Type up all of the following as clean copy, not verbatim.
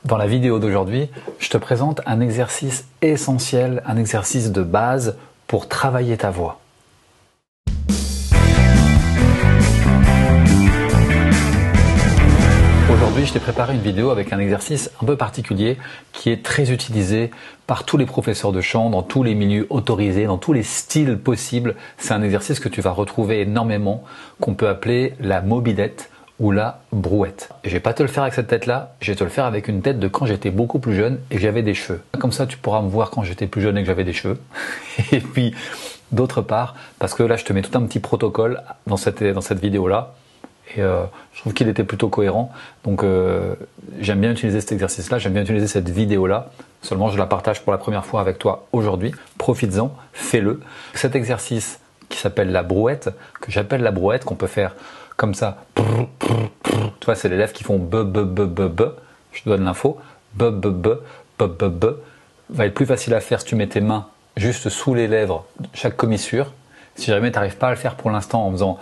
Dans la vidéo d'aujourd'hui, je te présente un exercice essentiel, un exercice de base pour travailler ta voix. Aujourd'hui, je t'ai préparé une vidéo avec un exercice un peu particulier qui est très utilisé par tous les professeurs de chant, dans tous les milieux autorisés, dans tous les styles possibles. C'est un exercice que tu vas retrouver énormément, qu'on peut appeler la mobilette ou la brouette. Je vais pas te le faire avec cette tête-là, je vais te le faire avec une tête de quand j'étais beaucoup plus jeune et que j'avais des cheveux. Comme ça, tu pourras me voir quand j'étais plus jeune et que j'avais des cheveux. Et puis, d'autre part, parce que là, je te mets tout un petit protocole dans cette vidéo-là. Et je trouve qu'il était plutôt cohérent. Donc, j'aime bien utiliser cet exercice-là, j'aime bien utiliser cette vidéo-là. Seulement, je la partage pour la première fois avec toi aujourd'hui. Profites-en, fais-le. Cet exercice qui s'appelle la brouette, que j'appelle la brouette, qu'on peut faire comme ça. Tu vois, c'est les lèvres qui font be, be, be, be, be. Je te donne l'info. Be, be, be, be, be, be. Va être plus facile à faire si tu mets tes mains juste sous les lèvres, chaque commissure. Si jamais tu n'arrives pas à le faire pour l'instant en faisant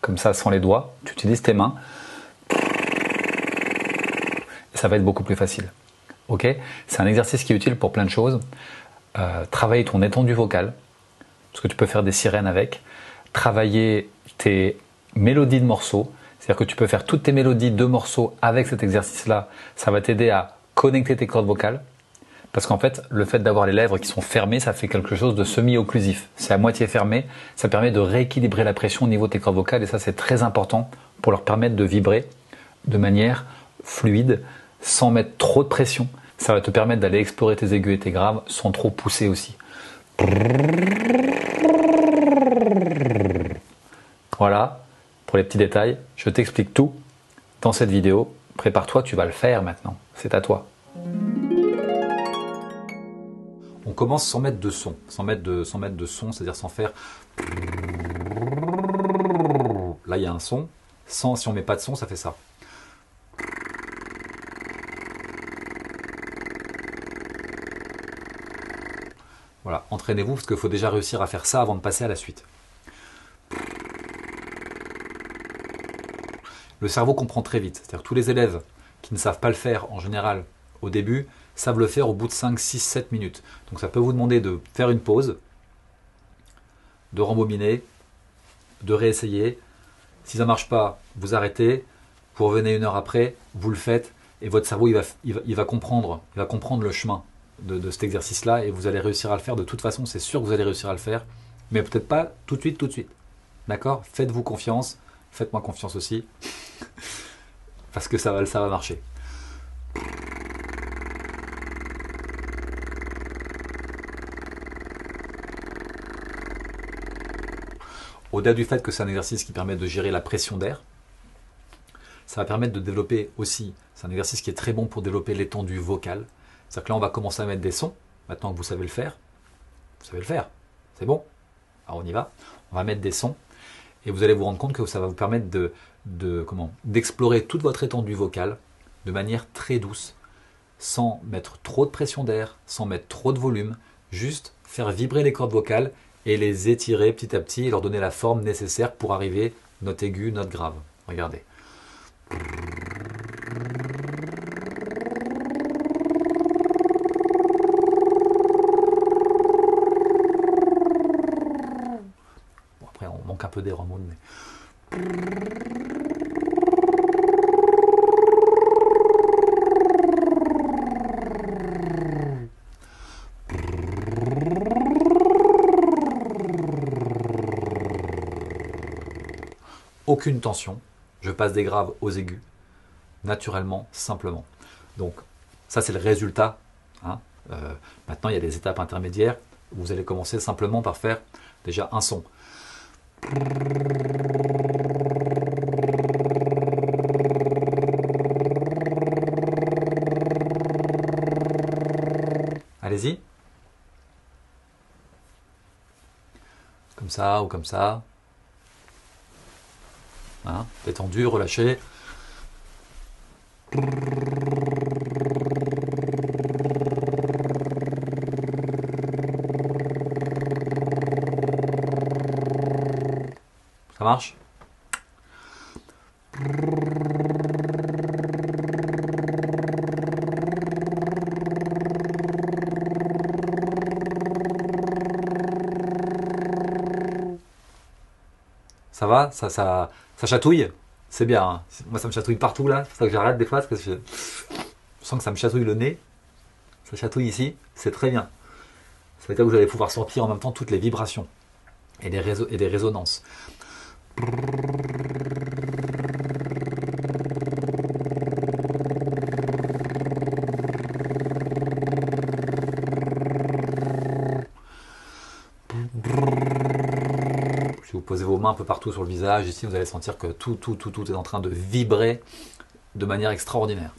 comme ça sans les doigts, tu utilises tes mains. Et ça va être beaucoup plus facile. Ok ? C'est un exercice qui est utile pour plein de choses. Travailler ton étendue vocale, parce que tu peux faire des sirènes avec. Travailler tes mélodies de morceaux, c'est-à-dire que tu peux faire toutes tes mélodies de morceaux avec cet exercice-là. Ça va t'aider à connecter tes cordes vocales, parce qu'en fait, le fait d'avoir les lèvres qui sont fermées, ça fait quelque chose de semi-occlusif. C'est à moitié fermé, ça permet de rééquilibrer la pression au niveau de tes cordes vocales, et ça c'est très important pour leur permettre de vibrer de manière fluide, sans mettre trop de pression. Ça va te permettre d'aller explorer tes aigus et tes graves sans trop pousser aussi. Voilà, pour les petits détails, je t'explique tout dans cette vidéo. Prépare-toi, tu vas le faire maintenant, c'est à toi. On commence sans mettre de son, sans mettre de son, c'est-à-dire sans faire. Là, il y a un son. Si on met pas de son, ça fait ça. Voilà, entraînez-vous parce qu'il faut déjà réussir à faire ça avant de passer à la suite. Le cerveau comprend très vite. C'est-à-dire tous les élèves qui ne savent pas le faire en général au début savent le faire au bout de 5, 6, 7 minutes. Donc ça peut vous demander de faire une pause, de rembobiner, de réessayer. Si ça ne marche pas, vous arrêtez, vous revenez 1 heure après, vous le faites et votre cerveau il va comprendre le chemin de cet exercice-là et vous allez réussir à le faire. De toute façon, c'est sûr que vous allez réussir à le faire, mais peut-être pas tout de suite. D'accord ? Faites-vous confiance, faites-moi confiance aussi, parce que ça va marcher. Au-delà du fait que c'est un exercice qui permet de gérer la pression d'air, ça va permettre de développer aussi, c'est un exercice qui est très bon pour développer l'étendue vocale. C'est-à-dire que là, on va commencer à mettre des sons, maintenant que vous savez le faire. Vous savez le faire, c'est bon. Alors on y va, on va mettre des sons, et vous allez vous rendre compte que ça va vous permettre d'explorer toute votre étendue vocale de manière très douce, sans mettre trop de pression d'air, sans mettre trop de volume, juste faire vibrer les cordes vocales et les étirer petit à petit et leur donner la forme nécessaire pour arriver note aiguë, note grave. Regardez. Bon, après, on manque un peu d'air en mode, mais... Aucune tension, je passe des graves aux aigus, naturellement, simplement. Donc ça c'est le résultat. Maintenant il y a des étapes intermédiaires. Vous allez commencer simplement par faire déjà un son. Allez-y. Comme ça ou comme ça. Hein, détendu, relâché. Ça marche ? Ça va, ça chatouille. C'est bien. Hein. Moi, ça me chatouille partout là. C'est pour ça que j'arrête des fois parce que je sens que ça me chatouille le nez. Ça chatouille ici. C'est très bien. Ça veut dire que vous allez pouvoir sentir en même temps toutes les vibrations et des résonances. Si vous posez vos mains un peu partout sur le visage, ici vous allez sentir que tout est en train de vibrer de manière extraordinaire.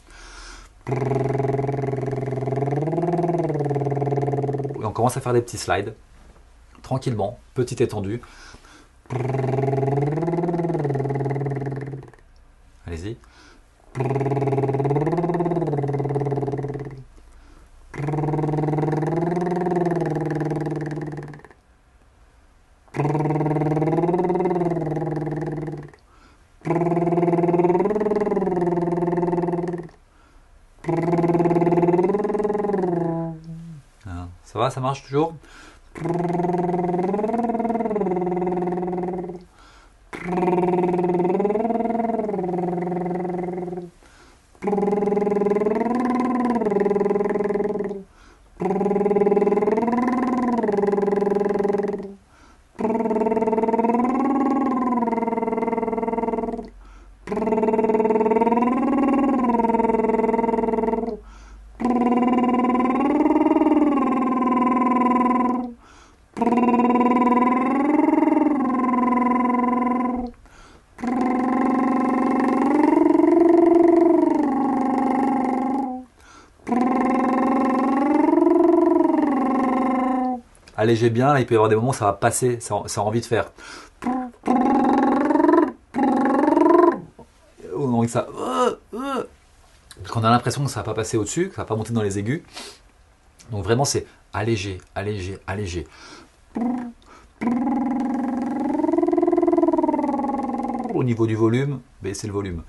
Et on commence à faire des petits slides, tranquillement, petite étendue. Allez-y. Ça va, ça marche toujours? Allégez bien, là, il peut y avoir des moments où ça va passer, ça a envie de faire. On a envie que ça. Parce qu'on a l'impression que ça ne va pas passer au-dessus, que ça ne va pas monter dans les aigus. Donc vraiment, c'est alléger, alléger, alléger. Au niveau du volume, baissez le volume.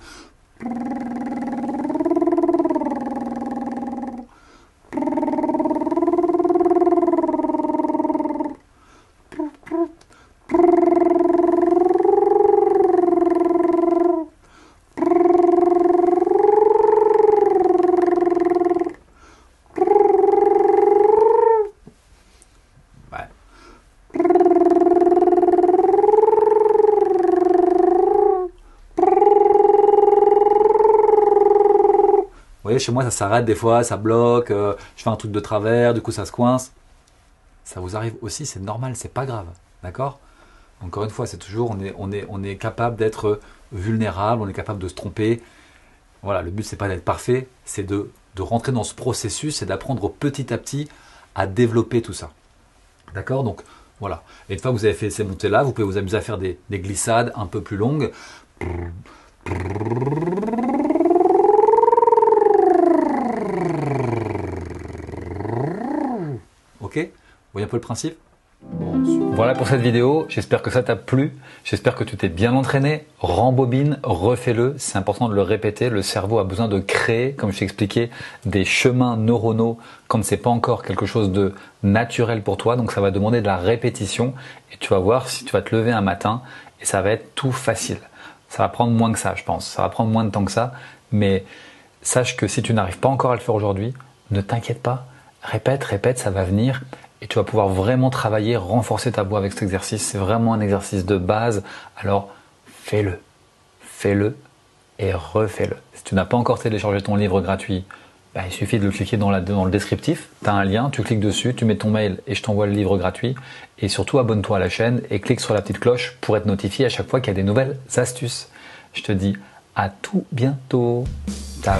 Vous voyez, chez moi, ça s'arrête des fois, ça bloque, je fais un truc de travers, du coup, ça se coince. Ça vous arrive aussi, c'est normal, c'est pas grave, d'accord? Encore une fois, c'est toujours, on est capable d'être vulnérable, on est capable de se tromper. Voilà, le but, c'est pas d'être parfait, c'est de rentrer dans ce processus et d'apprendre petit à petit à développer tout ça. D'accord? Donc, voilà. Et une fois que vous avez fait ces montées-là, vous pouvez vous amuser à faire des glissades un peu plus longues. Ok? Vous voyez un peu le principe? Voilà pour cette vidéo, j'espère que ça t'a plu, j'espère que tu t'es bien entraîné, rembobine, refais-le, c'est important de le répéter, le cerveau a besoin de créer, comme je t'ai expliqué, des chemins neuronaux quand c'est pas encore quelque chose de naturel pour toi, donc ça va demander de la répétition et tu vas voir si tu vas te lever un matin et ça va être tout facile. Ça va prendre moins que ça, je pense, ça va prendre moins de temps que ça, mais sache que si tu n'arrives pas encore à le faire aujourd'hui, ne t'inquiète pas, répète, répète, ça va venir. Et tu vas pouvoir vraiment travailler, renforcer ta voix avec cet exercice. C'est vraiment un exercice de base. Alors, fais-le. Fais-le et refais-le. Si tu n'as pas encore téléchargé ton livre gratuit, il suffit de le cliquer dans le descriptif. Tu as un lien, tu cliques dessus, tu mets ton mail et je t'envoie le livre gratuit. Et surtout, abonne-toi à la chaîne et clique sur la petite cloche pour être notifié à chaque fois qu'il y a des nouvelles astuces. Je te dis à tout bientôt. Ciao.